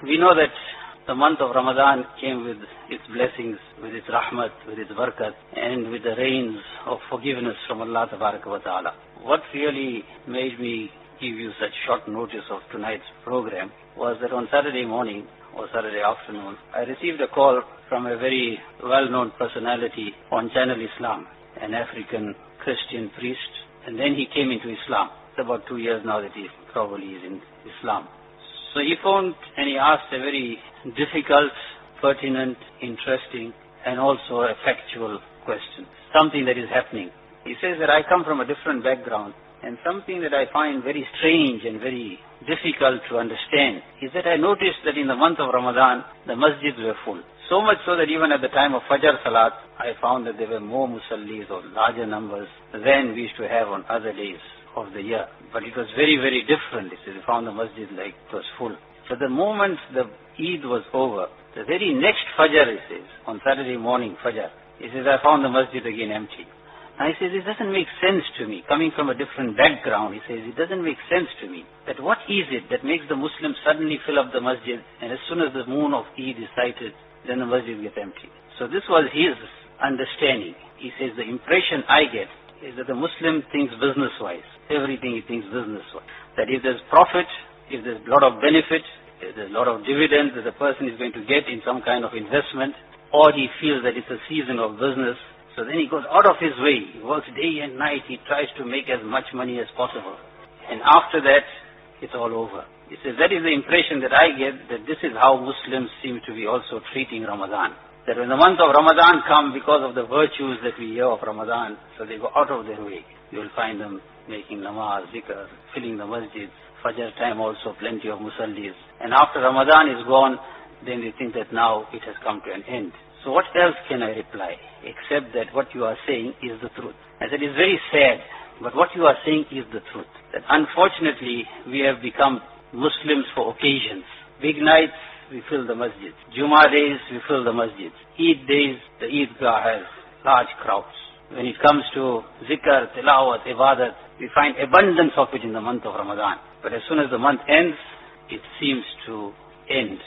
we know that the month of Ramadan came with its blessings, with its rahmat, with its barakat, and with the rains of forgiveness from Allah wa ta'ala. What really made me give you such short notice of tonight's program was that on Saturday morning or Saturday afternoon, I received a call from a very well-known personality on Channel Islam, an African Christian priest, and then he came into Islam. It's about 2 years now that he probably is in Islam. So he phoned and he asked a very difficult, pertinent, interesting, and also a factual question. Something that is happening. He says that I come from a different background, and something that I find very strange and very difficult to understand is that I noticed that in the month of Ramadan, the masjids were full. So much so that even at the time of Fajr Salat, I found that there were more musallis or larger numbers than we used to have on other days of the year. But it was very, very different. He says, we found the masjid like it was full. So the moment the Eid was over, the very next Fajr, he says, on Saturday morning Fajr, he says, I found the masjid again empty. And he says, it doesn't make sense to me. Coming from a different background, he says, it doesn't make sense to me. That what is it that makes the Muslims suddenly fill up the masjid, and as soon as the moon of Eid is sighted, then the masjid gets empty. So this was his understanding. He says, the impression I get is that the Muslim thinks business-wise. Everything he thinks business-wise. That if there's profit, if there's a lot of benefit, if there's a lot of dividends that the person is going to get in some kind of investment, or he feels that it's a season of business, so then he goes out of his way. He works day and night. He tries to make as much money as possible. And after that, it's all over. He says, that is the impression that I get, that this is how Muslims seem to be also treating Ramadan. That when the month of Ramadan comes, because of the virtues that we hear of Ramadan, so they go out of their way. You will find them making namaz, zikr, filling the masjids, Fajr time also, plenty of musallis. And after Ramadan is gone, then they think that now it has come to an end. So what else can I reply, except that what you are saying is the truth. I said, it's very sad, but what you are saying is the truth. That unfortunately, we have become Muslims for occasions. Big nights, we fill the masjids. Jummah days, we fill the masjids. Eid days, the Eidgah has large crowds. When it comes to zikr, tilawat, ibadat, we find abundance of it in the month of Ramadan. But as soon as the month ends, it seems to end.